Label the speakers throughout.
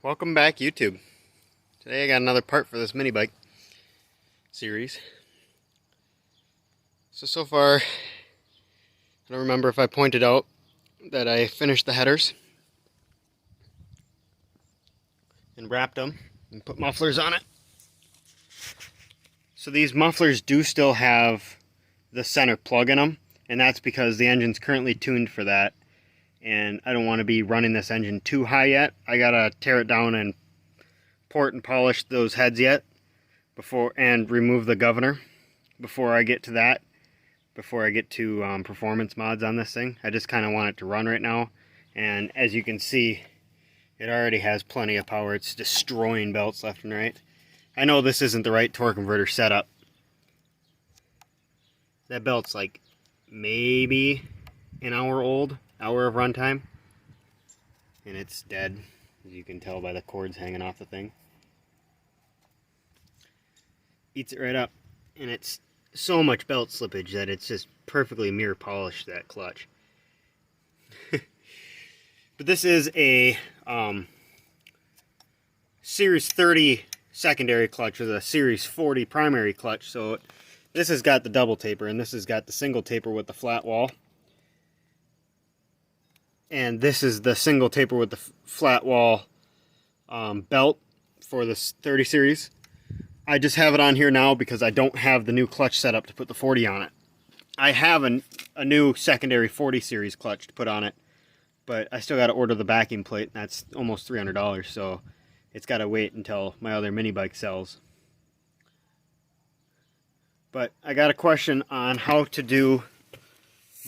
Speaker 1: Welcome back, YouTube. Today I got another part for this mini bike series. So far, I don't remember if I pointed out that I finished the headers and wrapped them and put mufflers on it. So these mufflers do still have the center plug in them, and that's because the engine's currently tuned for that. And I don't want to be running this engine too high yet. I gotta tear it down and port and polish those heads yet and remove the governor before I get to that. Before I get to performance mods on this thing. I just kind of want it to run right now. And as you can see, it already has plenty of power. It's destroying belts left and right. I know this isn't the right torque converter setup. That belt's like maybe an hour old. Hour of runtime, and it's dead, as you can tell by the cords hanging off the thing. Eats it right up, and it's so much belt slippage that it's just perfectly mirror polished, that clutch. But this is a Series 30 secondary clutch with a Series 40 primary clutch, so this has got the double taper, and this has got the single taper with the flat wall. And this is the single taper with the flat wall belt for this 30 series. I just have it on here now because I don't have the new clutch set up to put the 40 on it. I have a new secondary 40 series clutch to put on it, but I still got to order the backing plate, and that's almost $300, so it's got to wait until my other mini bike sells. But I got a question on how to do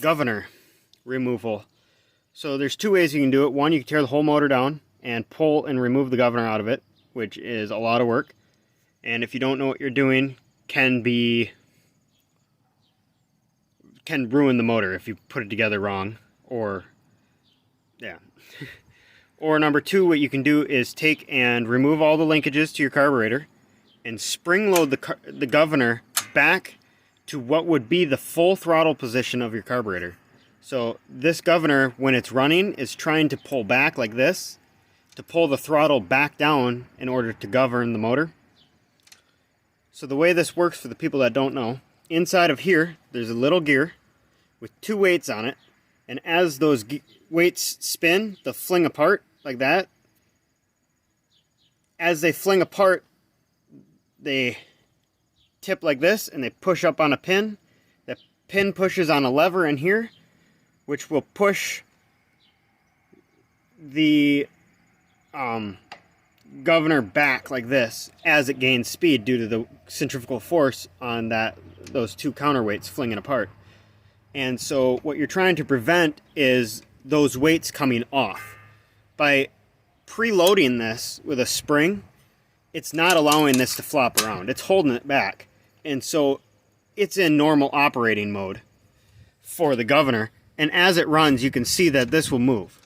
Speaker 1: governor removal. So there's two ways you can do it. One, you can tear the whole motor down and pull and remove the governor out of it, which is a lot of work. And if you don't know what you're doing, can ruin the motor if you put it together wrong. Or number two, what you can do is take and remove all the linkages to your carburetor and spring load the governor back to what would be the full throttle position of your carburetor. So this governor, when it's running, is trying to pull back like this, to pull the throttle back down in order to govern the motor. So the way this works for the people that don't know, inside of here, there's a little gear with two weights on it. And as those weights spin, they'll fling apart like that. As they fling apart, they tip like this and they push up on a pin. That pin pushes on a lever in here, which will push the governor back like this as it gains speed due to the centrifugal force on those two counterweights flinging apart. And so what you're trying to prevent is those weights coming off. By preloading this with a spring, it's not allowing this to flop around. It's holding it back. And so it's in normal operating mode for the governor. And as it runs, you can see that this will move.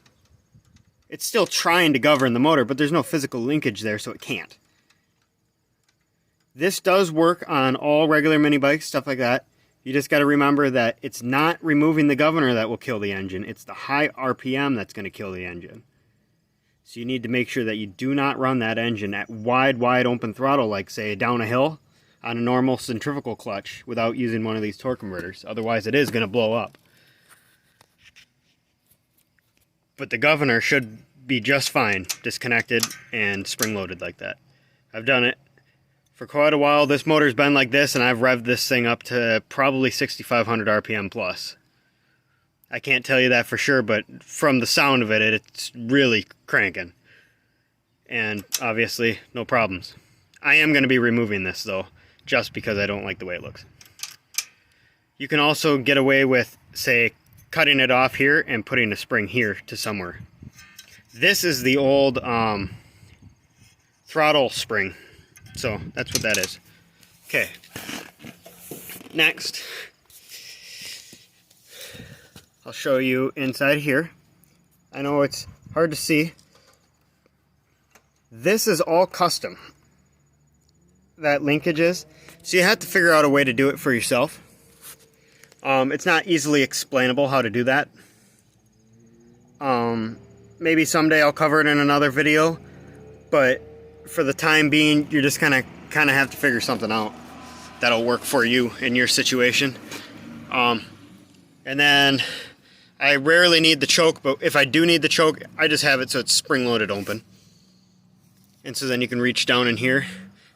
Speaker 1: It's still trying to govern the motor, but there's no physical linkage there, so it can't. This does work on all regular mini bikes, stuff like that. You just got to remember that it's not removing the governor that will kill the engine. It's the high RPM that's going to kill the engine. So you need to make sure that you do not run that engine at wide open throttle, like, say, down a hill on a normal centrifugal clutch without using one of these torque converters. Otherwise, it is going to blow up. But the governor should be just fine, disconnected and spring-loaded like that. I've done it for quite a while. This motor's been like this, and I've revved this thing up to probably 6,500 RPM plus. I can't tell you that for sure, but from the sound of it, it's really cranking. And obviously, no problems. I am going to be removing this, though, just because I don't like the way it looks. You can also get away with, say, cutting it off here and putting a spring here to somewhere. This is the old throttle spring, so that's what that is. Okay, next I'll show you inside here. I know it's hard to see. This is all custom, that linkage is, so you have to figure out a way to do it for yourself. It's not easily explainable how to do that. Maybe someday I'll cover it in another video, but for the time being, you're just kind of have to figure something out that'll work for you in your situation. And then I rarely need the choke, but if I do need the choke, I just have it so it's spring-loaded open. And so then you can reach down in here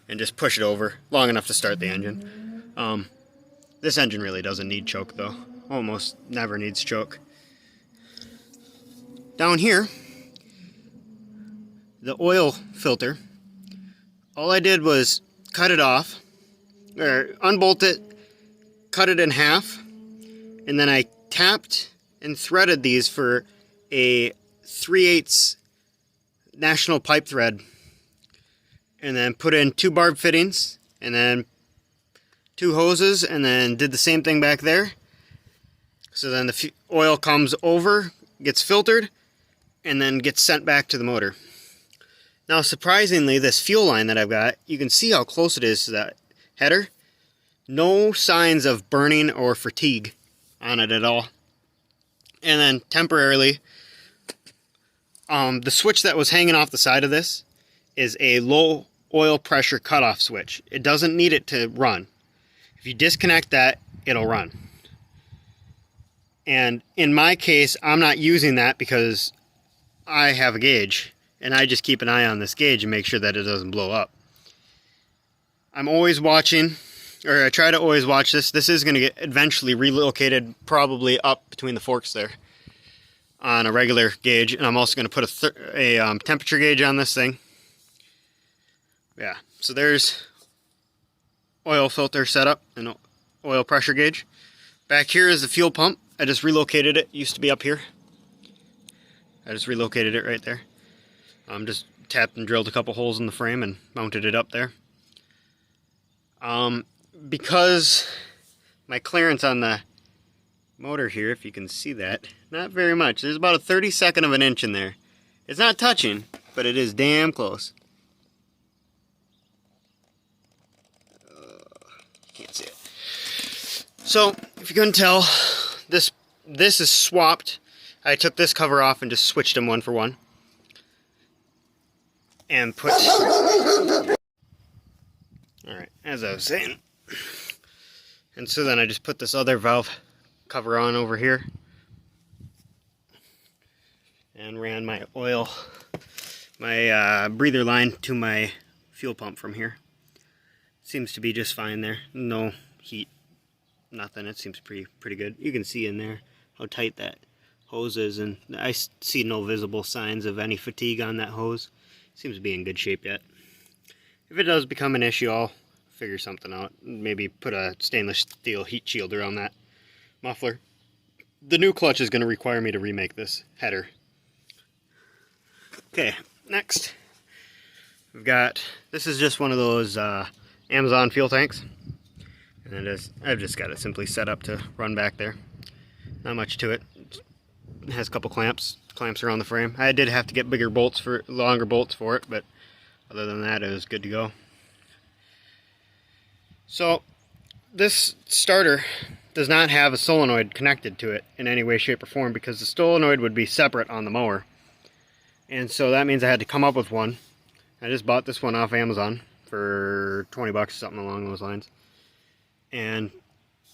Speaker 1: and just push it over long enough to start the engine. This engine really doesn't need choke though. Almost never needs choke. Down here, the oil filter, all I did was cut it off, or unbolt it, cut it in half, and then I tapped and threaded these for a 3/8 national pipe thread, and then put in 2 barb fittings, and then 2 hoses, and then did the same thing back there. So then the oil comes over, gets filtered, and then gets sent back to the motor. Now surprisingly, this fuel line that I've got, you can see how close it is to that header. No signs of burning or fatigue on it at all. And then temporarily, the switch that was hanging off the side of this is a low oil pressure cutoff switch. It doesn't need it to run. If you disconnect that, it'll run. And in my case, I'm not using that because I have a gauge, and I just keep an eye on this gauge and make sure that it doesn't blow up. I'm always watching, or I try to always watch this. This is going to get eventually relocated probably up between the forks there on a regular gauge, and I'm also going to put a temperature gauge on this thing. Yeah, so there's oil filter setup and oil pressure gauge. Back here is the fuel pump. I just relocated it. It used to be up here. I just relocated it right there. Just tapped and drilled a couple holes in the frame and mounted it up there. Because my clearance on the motor here, if you can see that, not very much. There's about a 32nd of an inch in there. It's not touching, but it is damn close. Can't see it. So, if you couldn't tell, this is swapped. I took this cover off and just switched them one for one. And put... Alright, as I was saying. And so then I just put this other valve cover on over here. And ran my oil, my breather line to my fuel pump from here. Seems to be just fine there. No heat, nothing. It seems pretty good. You can see in there how tight that hose is, and I see no visible signs of any fatigue on that hose. Seems to be in good shape yet. If it does become an issue, I'll figure something out. Maybe put a stainless steel heat shield around that muffler. The new clutch is going to require me to remake this header. Okay, next we've got, this is just one of those Amazon fuel tanks, and I've just got it simply set up to run back there. Not much to it. It has a couple clamps around the frame. I did have to get longer bolts for it, but other than that, it was good to go. So this starter does not have a solenoid connected to it in any way, shape, or form, because the solenoid would be separate on the mower, and so that means I had to come up with one. I just bought this one off Amazon for 20 bucks, something along those lines, and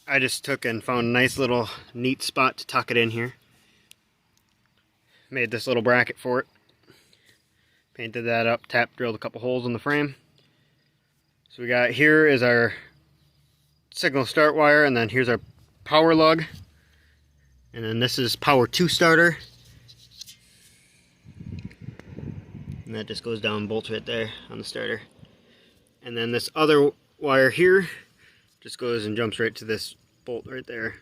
Speaker 1: I just took and found a nice little neat spot to tuck it in here. Made this little bracket for it, painted that up, drilled a couple holes in the frame. So we got, here is our signal start wire, and then here's our power lug, and then this is power 2 starter, and that just goes down, bolts right there on the starter. And then this other wire here just goes and jumps right to this bolt right there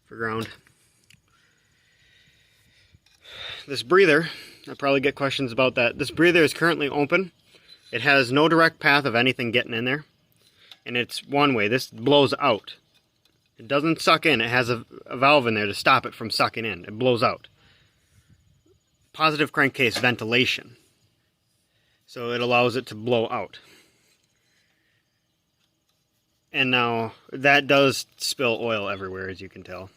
Speaker 1: for ground. This breather, I'll probably get questions about that. This breather is currently open. It has no direct path of anything getting in there, and it's one way. This blows out. It doesn't suck in. It has a valve in there to stop it from sucking in. It blows out. Positive crankcase ventilation, so it allows it to blow out. And now that does spill oil everywhere, as you can tell.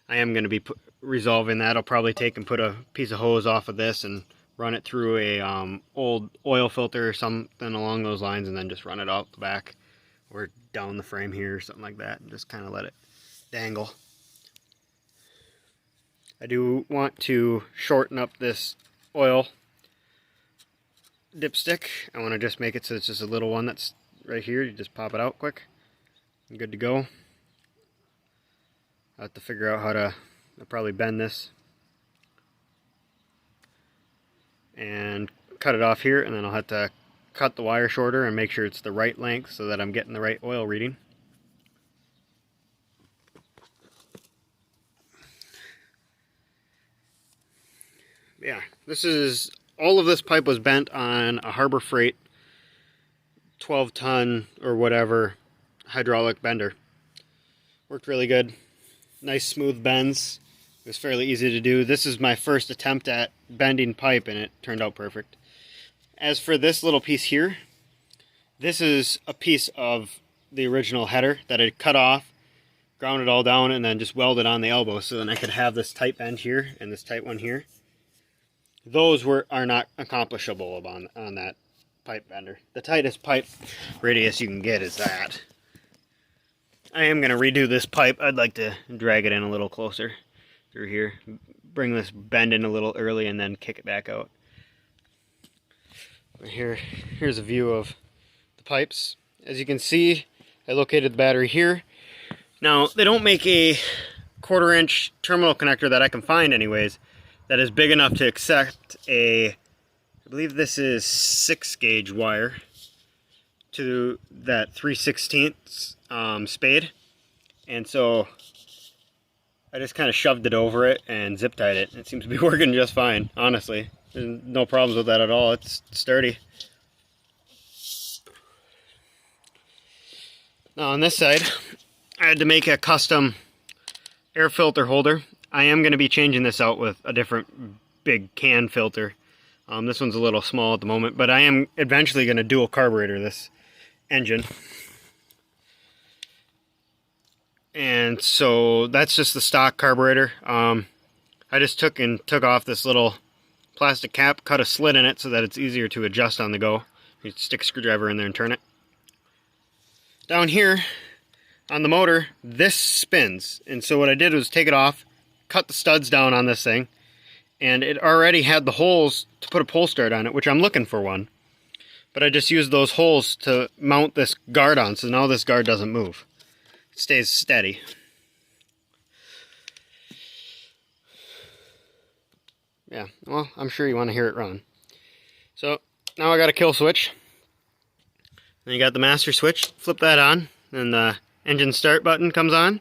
Speaker 1: I am going to be resolving that. I'll probably take and put a piece of hose off of this and run it through a old oil filter or something along those lines, and then just run it out the back or down the frame here or something like that, and just kind of let it dangle. I do want to shorten up this oil dipstick. I want to just make it so it's just a little one that's right here. You just pop it out quick. I'm good to go. I have to figure out how to I'll probably bend this and cut it off here, and then I'll have to cut the wire shorter and make sure it's the right length so that I'm getting the right oil reading. Yeah, all of this pipe was bent on a Harbor Freight 12-ton or whatever hydraulic bender. Worked really good. Nice smooth bends. It was fairly easy to do. This is my first attempt at bending pipe, and it turned out perfect. As for this little piece here, this is a piece of the original header that I cut off, ground it all down, and then just welded on the elbow, so then I could have this tight bend here and this tight one here. Those are not accomplishable on that pipe bender. The tightest pipe radius you can get is that. I am going to redo this pipe. I'd like to drag it in a little closer through here. Bring this bend in a little early and then kick it back out. Here's a view of the pipes. As you can see, I located the battery here. Now, they don't make a 1/4-inch terminal connector that I can find anyways that is big enough to accept I believe this is 6-gauge wire to that 3/16 spade. And so I just kind of shoved it over it and zip tied it. It seems to be working just fine, honestly. There's no problems with that at all. It's sturdy. Now on this side, I had to make a custom air filter holder. I am going to be changing this out with a different big can filter. This one's a little small at the moment, but I am eventually going to dual carburetor this engine. And so that's just the stock carburetor. I just took off this little plastic cap, cut a slit in it so that it's easier to adjust on the go. You stick a screwdriver in there and turn it. Down here on the motor, this spins. And so what I did was take it off, cut the studs down on this thing, and it already had the holes to put a pull start on it, which I'm looking for one. But I just used those holes to mount this guard on, so now this guard doesn't move. It stays steady. Yeah, well, I'm sure you want to hear it run. So now I got a kill switch. Then you got the master switch. Flip that on, and the engine start button comes on.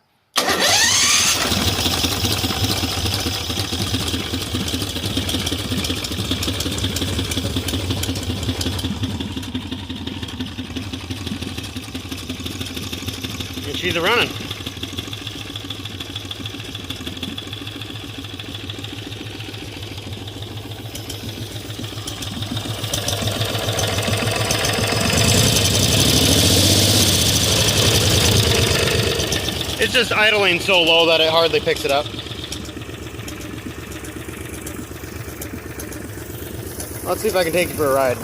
Speaker 1: And she's running. It's just idling so low that it hardly picks it up. Let's see if I can take you for a ride.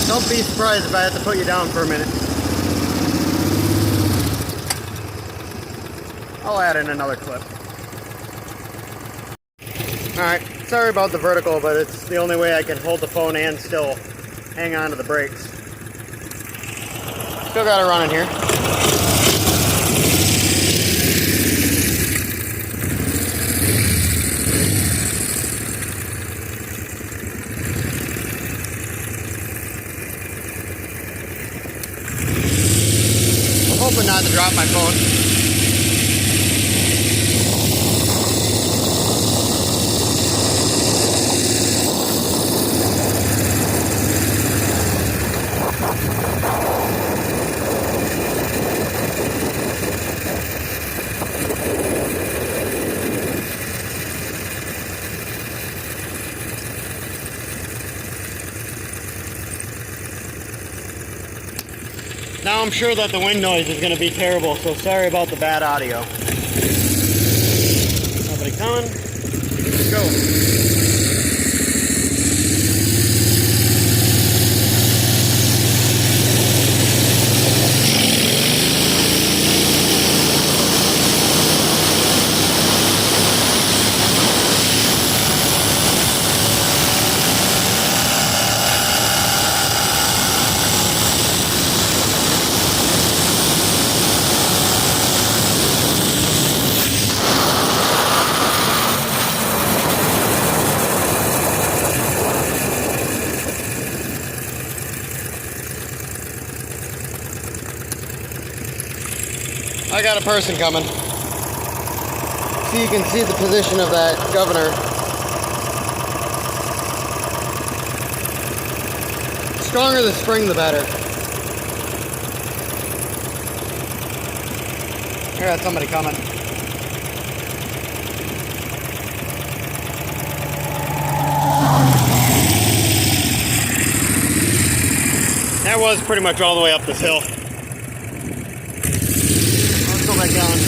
Speaker 1: Don't be surprised if I have to put you down for a minute. I'll add in another clip. Alright, sorry about the vertical, but it's the only way I can hold the phone and still hang on to the brakes. Still got it running here. I'm hoping not to drop my phone. Now I'm sure that the wind noise is going to be terrible, so sorry about the bad audio. Nobody coming? Let's go. I got a person coming. So you can see the position of that governor. The stronger the spring, the better. I got somebody coming. That was pretty much all the way up this hill. Let's go back down.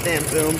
Speaker 1: Damn zoom.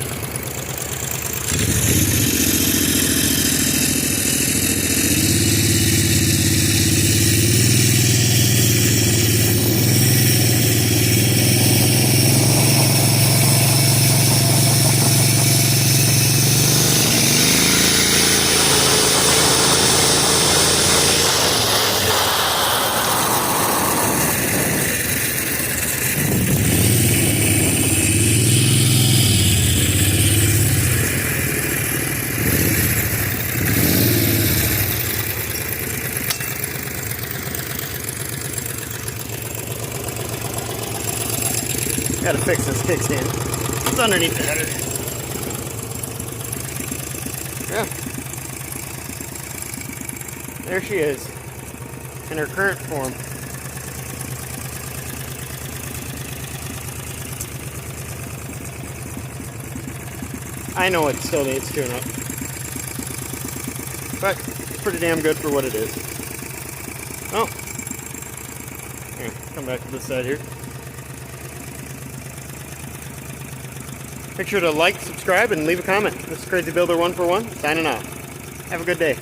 Speaker 1: Gotta fix this kickstand. It's underneath the header. Yeah. There she is. In her current form. I know it still needs tune-up. But it's pretty damn good for what it is. Oh. Here, come back to this side here. Make sure to like, subscribe, and leave a comment. This is Crazy Builder 141, signing off. Have a good day.